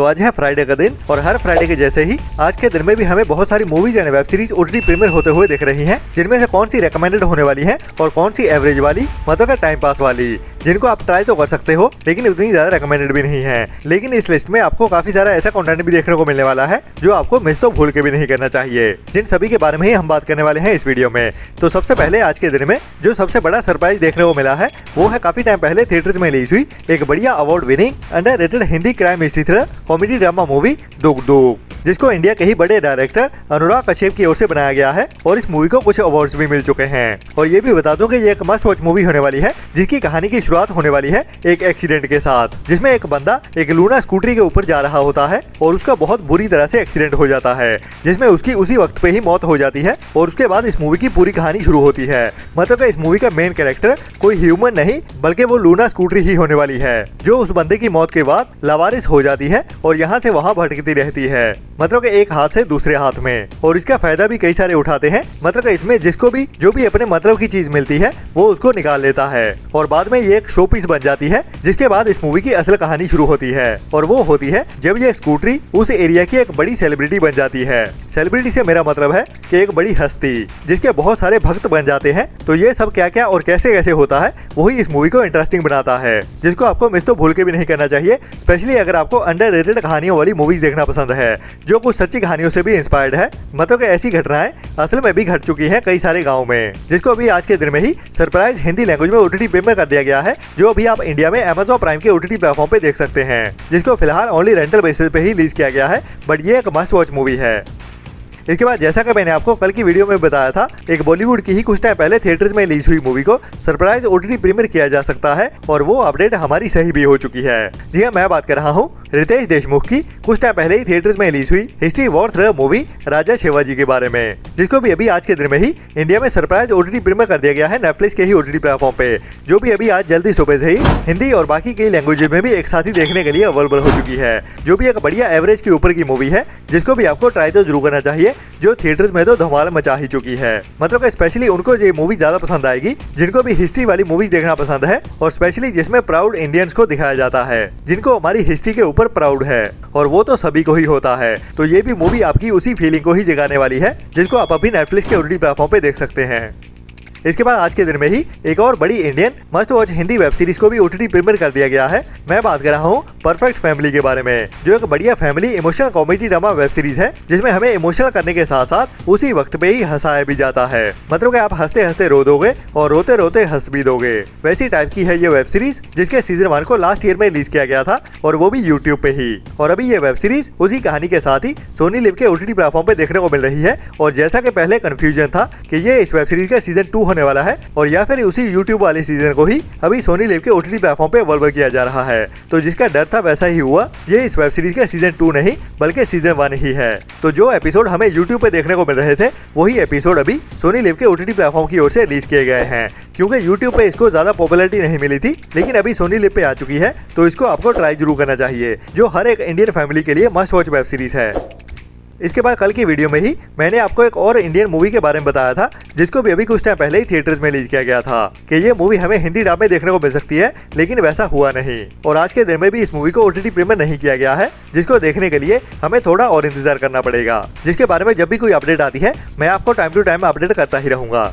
तो आज है फ्राइडे का दिन और हर फ्राइडे के जैसे ही आज के दिन में भी हमें बहुत सारी movies and web series OTT premiere होते हुए दिख रही हैं, जिनमें से कौन सी रेकमेंडेड होने वाली है और कौन सी एवरेज वाली मतलब का टाइम पास वाली, जिनको आप ट्राई तो कर सकते हो लेकिन उतनी ज्यादा रेकमेंडेड भी नहीं है। लेकिन इस लिस्ट में आपको काफी सारा ऐसा कंटेंट भी देखने को मिलने वाला है जो आपको मिस तो भूल के भी नहीं करना चाहिए, जिन सभी के बारे में ही हम बात करने वाले हैं इस वीडियो में। तो सबसे पहले आज के दिन में जो सबसे बड़ा सरप्राइज देखने को मिला है वो है काफी टाइम पहले थिएटर्स में रिलीज हुई एक बढ़िया award winning underrated Hindi crime mystery thriller comedy drama movie Dug Dug, जिसको इंडिया के ही बड़े डायरेक्टर अनुराग कश्यप की ओर से बनाया गया है और इस मूवी को कुछ अवार्ड्स भी मिल चुके हैं। और ये भी बता दूं कि ये एक मस्ट वॉच मूवी होने वाली है, जिसकी कहानी की शुरुआत होने वाली है एक एक्सीडेंट के साथ, जिसमें एक बंदा एक लूना स्कूटरी के ऊपर जा रहा होता है और उसका बहुत बुरी तरह से एक्सीडेंट हो जाता है, जिसमें उसकी उसी वक्त पे ही मौत हो जाती है। और उसके बाद इस मूवी की पूरी कहानी शुरू होती है। मतलब इस मूवी का मेन कैरेक्टर कोई ह्यूमन नहीं बल्कि वो लूना स्कूटरी ही होने वाली है, जो उस बंदे की मौत के बाद लावारिस हो जाती है और यहाँ से वहाँ भटकती रहती है, मतलब कि एक हाथ से दूसरे हाथ में। और इसका फायदा भी कई सारे उठाते हैं, मतलब कि इसमें जिसको भी जो भी अपने मतलब की चीज मिलती है वो उसको निकाल लेता है और बाद में ये एक शो पीस बन जाती है। जिसके बाद इस मूवी की असल कहानी शुरू होती है और वो होती है जब ये स्कूटरी उस एरिया की एक बड़ी सेलिब्रिटी बन जाती है। सेलिब्रिटी से मेरा मतलब है कि एक बड़ी हस्ती जिसके बहुत सारे भक्त बन जाते हैं। तो ये सब क्या क्या और कैसे कैसे होता है वही इस मूवी को इंटरेस्टिंग बनाता है, जिसको आपको मिस तो भूल के भी नहीं करना चाहिए, स्पेशली अगर आपको अंडररेटेड कहानियों वाली मूवीज देखना पसंद है जो कुछ सच्ची कहानियों से भी इंस्पायर्ड है। मतलब कि ऐसी घटनाएं असल में भी घट चुकी हैं कई सारे गाँव में, जिसको अभी आज के दिन में ही सरप्राइज हिंदी लैंग्वेज में ओटीटी प्रीमियर कर दिया गया है, जो अभी आप इंडिया में Amazon प्राइम के ओटीटी प्लेटफॉर्म पे देख सकते हैं, जिसको फिलहाल ओनली रेंटल बेसिस पे ही रिलीज किया गया है। बट ये एक मस्ट वॉच मूवी है। इसके बाद जैसा कि मैंने आपको कल की वीडियो में बताया था, एक बॉलीवुड की ही कुछ टाइम पहले थिएटर्स में रिलीज हुई मूवी को सरप्राइज ओटीटी प्रीमियर किया जा सकता है और वो अपडेट हमारी सही भी हो चुकी है। जी हाँ, मैं बात कर रहा हूँ रितेश देशमुख की कुछ टाइम पहले ही थिएटर्स में रिलीज हुई हिस्ट्री वॉर थ्रिलर मूवी राजा शिवाजी के बारे में, जिसको भी अभी आज के दिन में ही इंडिया में सरप्राइज ओटीटी प्रीमियर कर दिया गया है नेटफ्लिक्स के ही ओटीटी प्लेटफॉर्म पे, जो भी अभी आज जल्दी सुबह से ही हिंदी और बाकी कई लैंग्वेज में भी एक साथ ही देखने के लिए अवेलेबल हो चुकी है, जो भी एक बढ़िया एवरेज के ऊपर की मूवी है, जिसको भी आपको ट्राई तो जरूर करना चाहिए, जो थिएटर्स में तो धमाल मचा ही चुकी है। मतलब स्पेशली उनको ये मूवी ज्यादा पसंद आएगी जिनको भी हिस्ट्री वाली मूवीज देखना पसंद है और स्पेशली जिसमें प्राउड इंडियंस को दिखाया जाता है, जिनको हमारी हिस्ट्री के ऊपर प्राउड है और वो तो सभी को ही होता है। तो ये भी मूवी आपकी उसी फीलिंग को ही जगाने वाली है, जिसको आप अभी नेटफ्लिक्स के ओटीटी प्लेटफॉर्म पे देख सकते हैं। इसके बाद आज के दिन में ही एक और बड़ी Indian must watch Hindi web series को भी ओटीटी प्रीमियर कर दिया गया है। मैं बात कर रहा हूँ परफेक्ट फैमिली के बारे में, जो एक बढ़िया family emotional comedy drama web series है, जिसमें हमें इमोशनल करने के साथ साथ उसी वक्त पे ही हंसाया भी जाता है। मतलब कि आप हंसते हंसते रो दोगे और रोते रोते हंस भी दोगे, वैसी टाइप की है ये वेब सीरीज, जिसके सीजन 1 को लास्ट ईयर में रिलीज किया गया था और वो भी यूट्यूब पे ही। और अभी ये वेब सीरीज उसी कहानी के साथ ही सोनी लिव के ओटीटी प्लेटफॉर्म पे देखने को मिल रही है। और जैसा कि पहले कंफ्यूजन था कि ये इस वेब सीरीज का सीजन 2 होने वाला है और या फिर उसी यूट्यूब वाले सीजन को ही अभी सोनी लिव के ओटीटी प्लेटफॉर्म पे अवेलेबल किया जा रहा है, तो जिसका डर था वैसा ही हुआ। ये इस वेब सीरीज का सीजन 2 नहीं बल्कि सीजन 1 ही है। तो जो एपिसोड हमें यूट्यूब पे देखने को मिल रहे थे वही एपिसोड अभी सोनी लिव के ओटीटी प्लेटफॉर्म की ओर से रिलीज किए गए हैं, क्योंकि यूट्यूब पे इसको ज्यादा पॉपुलैरिटी नहीं मिली थी, लेकिन अभी सोनी लिव पे आ चुकी है, तो इसको आपको ट्राई जरूर करना चाहिए, जो हर एक इंडियन फैमिली के लिए मस्ट वॉच वेब सीरीज है। इसके बाद कल की वीडियो में ही मैंने आपको एक और इंडियन मूवी के बारे में बताया था, जिसको भी अभी कुछ टाइम पहले ही थिएटर्स में रिलीज किया गया था कि ये मूवी हमें हिंदी डब में देखने को मिल सकती है, लेकिन वैसा हुआ नहीं और आज के दिन में भी इस मूवी को ओटीटी प्रीमियर नहीं किया गया है, जिसको देखने के लिए हमें थोड़ा और इंतजार करना पड़ेगा, जिसके बारे में जब भी कोई अपडेट आती है मैं आपको टाइम टू टाइम अपडेट करता ही रहूंगा।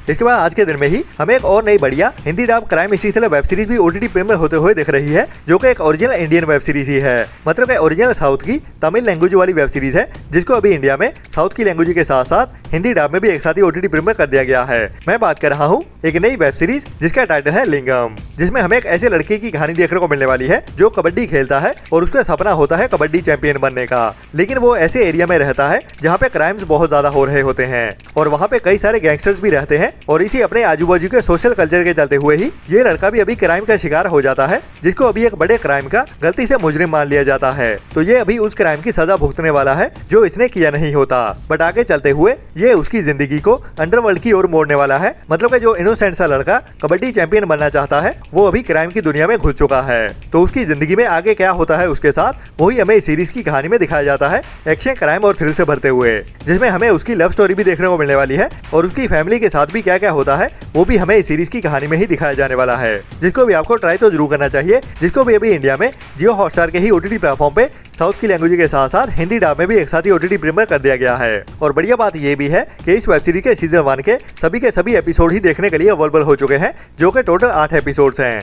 इसके बाद आज के दिन में ही हमें एक और नई बढ़िया Hindi dub crime mystery thriller web series भी ओटीटी प्रीमियर होते हुए दिख रही है, जो कि एक ओरिजिनल इंडियन वेब सीरीज ही है। मतलब कि ओरिजिनल साउथ की तमिल लैंग्वेज वाली वेब सीरीज है, जिसको अभी इंडिया में साउथ की लैंग्वेज के साथ साथ हिंदी डब में भी एक साथ ही ओटीटी प्रीमियर कर दिया गया है। मैं बात कर रहा हूँ एक नई वेब सीरीज जिसका टाइटल है लिंगम, जिसमें हमें एक ऐसे लड़के की कहानी देखने को मिलने वाली है जो कबड्डी खेलता है और उसका सपना होता है कबड्डी चैंपियन बनने का, लेकिन वो ऐसे एरिया में रहता है जहाँ पे क्राइम्स बहुत ज्यादा हो रहे होते हैं और वहाँ पे कई सारे गैंगस्टर्स भी रहते हैं और इसी अपने आजू बाजू के सोशल कल्चर के चलते हुए ही ये लड़का भी अभी क्राइम का शिकार हो जाता है, जिसको अभी एक बड़े क्राइम का गलती से मुजरिम मान लिया जाता है। तो ये अभी उस क्राइम की सजा भुगतने वाला है जो इसने किया नहीं होता, बट आगे चलते हुए ये उसकी जिंदगी को अंडरवर्ल्ड की ओर मोड़ने वाला है। मतलब कि जो इनोसेंट सा लड़का कबड्डी चैंपियन बनना चाहता है वो अभी क्राइम की दुनिया में घुस चुका है, तो उसकी जिंदगी में आगे क्या होता है उसके साथ वही हमें इस सीरीज की कहानी में दिखाया जाता है, एक्शन क्राइम और थ्रिल से भरते हुए, जिसमें हमें उसकी लव स्टोरी भी देखने को मिलने वाली है और उसकी फैमिली के साथ भी क्या क्या होता है वो भी हमें इस सीरीज की कहानी में ही दिखाया जाने वाला है, जिसको भी आपको ट्राई तो जरूर करना चाहिए, जिसको भी अभी इंडिया में जियो हॉटस्टार के ही ओटीटी प्लेटफॉर्म पे साउथ की लैंग्वेज के साथ साथ हिंदी डब में भी एक साथ ही OTT प्रीमियर कर दिया गया है। और बढ़िया बात ये भी है कि इस वेब सीरीज के सीजन 1 के सभी एपिसोड ही देखने के लिए अवेलेबल हो चुके हैं, जो कि टोटल 8 एपिसोड्स हैं।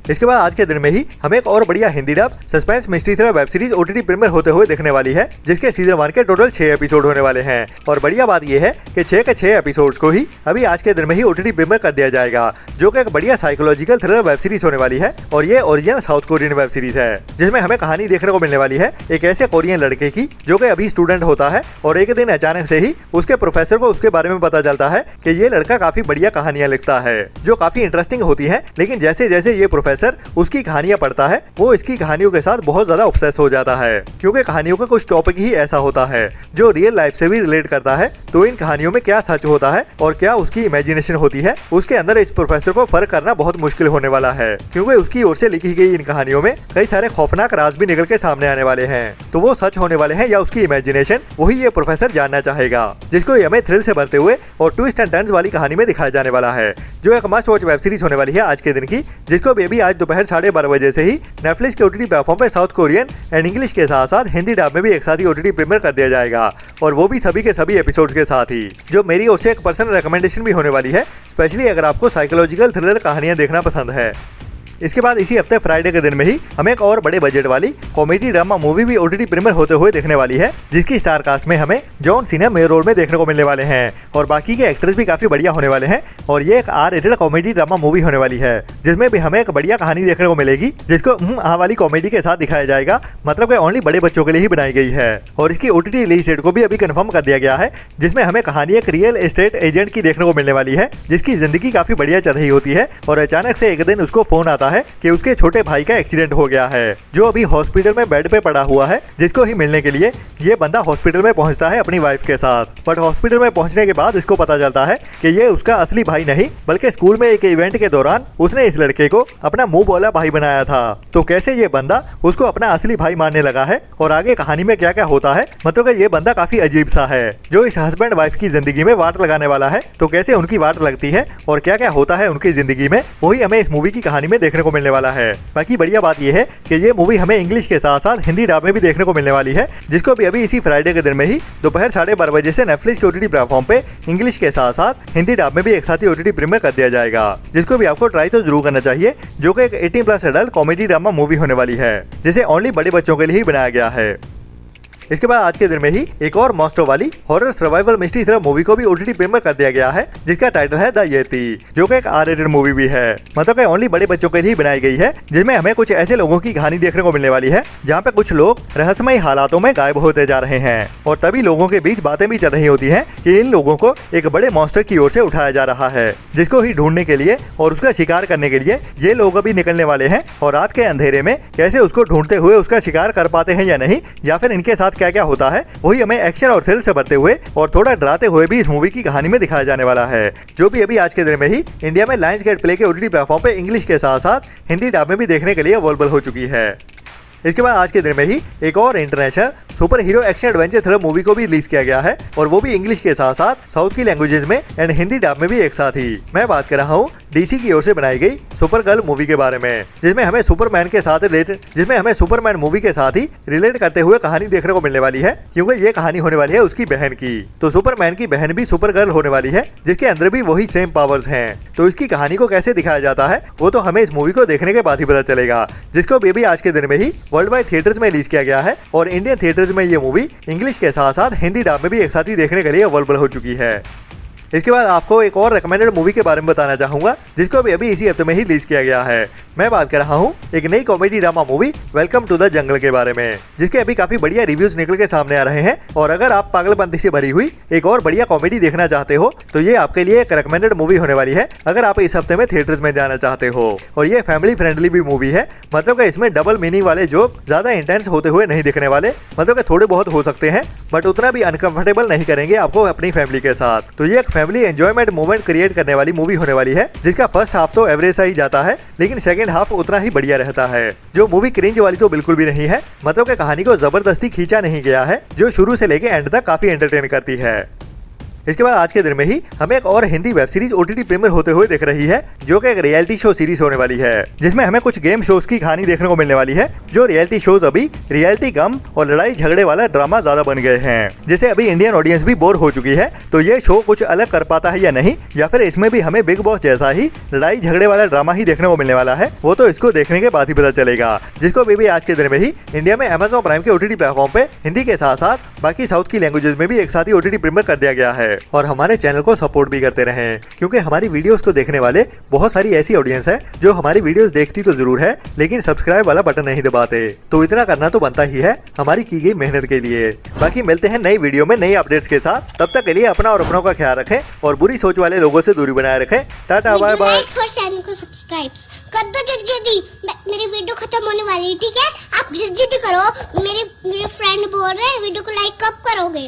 इसके बाद आज के दिन में ही हमें एक और बढ़िया Hindi dub suspense mystery thriller web series OTT premiere होते हुए देखने वाली है, जिसके सीजन 1 के टोटल 6 एपिसोड होने वाले हैं। और बढ़िया बात यह है कि 6 के 6 एपिसोड्स को ही अभी आज के दिन में ही OTT प्रीमियर कर दिया जाएगा, जो कि एक बढ़िया साइकोलॉजिकल थ्रिलर वेब सीरीज होने वाली है। और ये original south Korean web series है, जिसमें हमें कहानी देखने को मिलने वाली है एक ऐसे कोरियन लड़के की जो कि अभी स्टूडेंट होता है, और एक दिन अचानक से ही उसके प्रोफेसर को उसके बारे में पता चलता है कि ये लड़का काफी बढ़िया कहानियां लिखता है, जो काफी इंटरेस्टिंग होती है। लेकिन जैसे जैसे ये प्रोफेसर उसकी कहानियां पढ़ता है, वो इसकी कहानियों के साथ बहुत ज्यादा ऑब्सेस हो जाता है, क्योंकि कहानियों का कुछ टॉपिक ही ऐसा होता है जो रियल लाइफ से भी रिलेट करता है। तो इन कहानियों में क्या सच होता है और क्या उसकी इमेजिनेशन होती है, उसके अंदर इस प्रोफेसर को फर्क करना बहुत मुश्किल होने वाला है, क्योंकि उसकी ओर से लिखी गई इन कहानियों में कई सारे खौफनाक राज भी निकल के सामने आने वाले हैं। तो वो सच होने वाले हैं या उसकी इमेजिनेशन, वही ये प्रोफेसर जानना चाहेगा, जिसको हमें थ्रिल से भरते हुए और ट्विस्ट एंड टर्न्स वाली कहानी में दिखाया जाने वाला है, जो एक मस्ट वॉच वेब सीरीज होने वाली है आज के दिन की, जिसको भी आज दोपहर 12:30 बजे से ही नेटफ्लिक्स के OTT प्लेटफॉर्म पे साउथ कोरियन एंड इंग्लिश के साथ साथ हिंदी डब में भी एक साथ ही OTT प्रीमियर कर दिया जाएगा, और वो भी सभी के सभी एपिसोड्स के साथ ही, जो मेरी ओर से एक पर्सनल रिकमेंडेशन भी होने वाली है, स्पेशली अगर आपको साइकोलॉजिकल थ्रिलर कहानियां देखना पसंद है। इसके बाद इसी हफ्ते फ्राइडे के दिन में ही हमें एक और बड़े बजट वाली कॉमेडी ड्रामा मूवी भी OTT प्रीमियर होते हुए देखने वाली है, जिसकी स्टार कास्ट में हमें जॉन सीना मेन रोल में देखने को मिलने वाले हैं, और बाकी के एक्टर्स भी काफी बढ़िया होने वाले हैं। और ये एक R-रेटेड कॉमेडी ड्रामा मूवी होने वाली है, जिसमें भी हमें एक बढ़िया कहानी देखने को मिलेगी, जिसको वाली कॉमेडी के साथ दिखाया जाएगा, मतलब कि ओनली बड़े बच्चों के लिए ही बनाई गई है। और इसकी OTT रिलीज डेट को भी अभी कंफर्म कर दिया गया है, जिसमें हमें कहानी एक रियल एस्टेट एजेंट की देखने को मिलने वाली है, जिसकी जिंदगी काफी बढ़िया चल रही होती है, और अचानक से एक दिन उसको फोन आता है कि उसके छोटे भाई का एक्सीडेंट हो गया है, जो अभी हॉस्पिटल में बेड पे पड़ा हुआ है, जिसको ही मिलने के लिए ये बंदा हॉस्पिटल में पहुंचता है अपनी वाइफ के साथ। बट हॉस्पिटल में पहुंचने के बाद इसको पता चलता है कि ये उसका असली भाई नहीं, बल्कि स्कूल में एक इवेंट के दौरान उसने इस लड़के को अपना मुंह बोला भाई बनाया था। तो कैसे ये बंदा उसको अपना असली भाई मानने लगा है, और आगे कहानी में क्या क्या होता है, मतलब कि ये बंदा काफी अजीब सा है, जो इस हस्बैंड वाइफ की जिंदगी में वाट लगाने वाला है। तो कैसे उनकी वाट लगती है और क्या क्या होता है उनकी जिंदगी में, वही हमें इस मूवी की कहानी में देखने को मिलने वाला है। बाकी बढ़िया बात यह है कि ये मूवी हमें इंग्लिश के साथ साथ हिंदी डब में भी देखने को मिलने वाली है, जिसको भी अभी इसी फ्राइडे के दिन में ही दोपहर 12:30 बजे से नेटफ्लिक्स के OTT प्लेटफॉर्म पे इंग्लिश के साथ साथ हिंदी डब में भी एक साथ ही OTT प्रीमियर कर दिया जाएगा, जिसको भी आपको ट्राई तो जरूर करना चाहिए, जो कि एक 18+ एडल्ट कॉमेडी ड्रामा मूवी होने वाली है, जिसे ओनली बड़े बच्चों के लिए ही बनाया गया है। इसके बाद आज के दिन में ही एक और मॉन्स्टर वाली horror survival mystery thriller movie को भी OTT प्रीमियर कर दिया गया है, जिसका टाइटल है द येती, जो कि एक R-रेटेड मूवी भी है, मतलब कि ओनली बड़े बच्चों के लिए बनाई गई है, जिसमें हमें कुछ ऐसे लोगों की कहानी देखने को मिलने वाली है, जहाँ पे कुछ लोग रहस्यमय हालातों में गायब होते जा रहे हैं, और तभी लोगों के बीच बातें भी चल रही होती है कि इन लोगों को एक बड़े मॉन्स्टर की ओर से उठाया जा रहा है, जिसको ही ढूंढने के लिए और उसका शिकार करने के लिए ये लोग अभी निकलने वाले हैं, और रात के अंधेरे में कैसे उसको ढूंढते हुए उसका शिकार कर पाते हैं या नहीं, या फिर इनके साथ क्या क्या होता है, वही हमें एक्शन और थ्रिल से भरते हुए और थोड़ा डराते हुए भी इस मूवी की कहानी में दिखाया जाने वाला है, जो भी अभी आज के दिन में ही इंडिया में लायंस गेट प्ले के OTT प्लेटफॉर्म पे इंग्लिश के साथ साथ हिंदी डब में भी देखने के लिए अवेलेबल हो चुकी है। इसके बाद आज के दिन में ही एक और international super hero action adventure thriller movie को भी रिलीज किया गया है, और वो भी इंग्लिश के साथ साथ साउथ की लैंग्वेजेस में एंड हिंदी डब में भी एक साथ ही। मैं बात कर रहा हूँ DC की ओर से बनाई गई सुपर गर्ल मूवी के बारे में, जिसमें हमें सुपरमैन मूवी के साथ ही रिलेट करते हुए कहानी देखने को मिलने वाली है, क्योंकि ये कहानी होने वाली है उसकी बहन की। तो सुपरमैन की बहन भी सुपर गर्ल होने वाली है, जिसके अंदर भी वही सेम पावर्स हैं। तो इसकी कहानी को कैसे दिखाया जाता है वो तो हमें इस मूवी को देखने के बाद ही पता चलेगा, जिसको भी आज के दिन में ही वर्ल्ड वाइड थिएटर्स में रिलीज किया गया है, और इंडियन थिएटर्स में ये मूवी इंग्लिश के साथ साथ हिंदी डब में भी एक साथ ही देखने के लिए अवेलेबल हो चुकी है। इसके बाद आपको एक और रिकमेंडेड मूवी के बारे में बताना चाहूंगा, जिसको भी अभी इसी हफ्ते में ही रिलीज किया गया है। मैं बात कर रहा हूँ एक नई comedy drama movie welcome to the jungle के बारे में, जिसके अभी काफी बढ़िया रिव्यूज निकल के सामने आ रहे हैं। और अगर आप पागलपंती से भरी हुई एक और बढ़िया कॉमेडी देखना चाहते हो तो ये आपके लिए एक रिकमेंडेड मूवी होने वाली है, अगर आप इस हफ्ते में थिएटर्स में जाना चाहते हो। और ये फैमिली फ्रेंडली भी मूवी है, मतलब कि इसमें डबल मीनिंग वाले जोक ज्यादा इंटेंस होते हुए नहीं दिखने वाले, मतलब कि थोड़े बहुत हो सकते हैं बट उतना भी अनकंफर्टेबल नहीं करेंगे आपको अपनी फैमिली के साथ। तो ये एक फैमिली एंजॉयमेंट मोमेंट क्रिएट करने वाली मूवी होने वाली है, जिसका फर्स्ट हाफ तो एवरेज सा ही जाता है, लेकिन सेकंड हाफ उतना ही बढ़िया रहता है। जो मूवी क्रिंज वाली तो बिल्कुल भी नहीं है, मतलब कि कहानी को जबरदस्ती खींचा नहीं गया है, जो शुरू से लेके एंड तक काफी एंटरटेन करती है। इसके बाद आज के दिन में ही हमें एक और Hindi web series OTT premiere होते हुए दिख रही है, जो कि एक रियलिटी शो सीरीज होने वाली है, जिसमें हमें कुछ गेम शोज की कहानी देखने को मिलने वाली है। जो रियलिटी शोज अभी रियलिटी कम और लड़ाई झगड़े वाला ड्रामा ज्यादा बन गए हैं, जिसे अभी इंडियन ऑडियंस भी बोर हो चुकी है। तो ये शो कुछ अलग कर पाता है या नहीं, या फिर इसमें भी हमें बिग बॉस जैसा ही लड़ाई झगड़े वाला ड्रामा ही देखने को मिलने वाला है, वो तो इसको देखने के बाद ही पता चलेगा। जिसको भी आज के दिन में ही इंडिया में Amazon प्राइम के OTT प्लेटफॉर्म पे हिंदी के साथ साथ बाकी साउथ की लैंग्वेजेस में भी एक साथ ही OTT प्रीमियर कर दिया गया है। और हमारे चैनल को सपोर्ट भी करते रहे, क्योंकि हमारी वीडियोस को देखने वाले बहुत सारी ऐसी ऑडियंस है जो हमारी वीडियोस देखती तो जरूर है, लेकिन सब्सक्राइब वाला बटन नहीं दबाते। तो इतना करना तो बनता ही है हमारी की गई मेहनत के लिए। बाकी मिलते हैं नई वीडियो में नई अपडेट्स के साथ, तब तक के लिए अपना और अपनों का ख्याल रखें और बुरी सोच वाले लोगों से दूरी बनाए रखें। Tata bye bye. चैनल को सब्सक्राइब कर दो जल्दी, मेरी वीडियो खत्म होने वाली है, ठीक है? आप जल्दी करो, मेरे फ्रेंड बोल रहे हैं वीडियो को लाइक कब करोगे?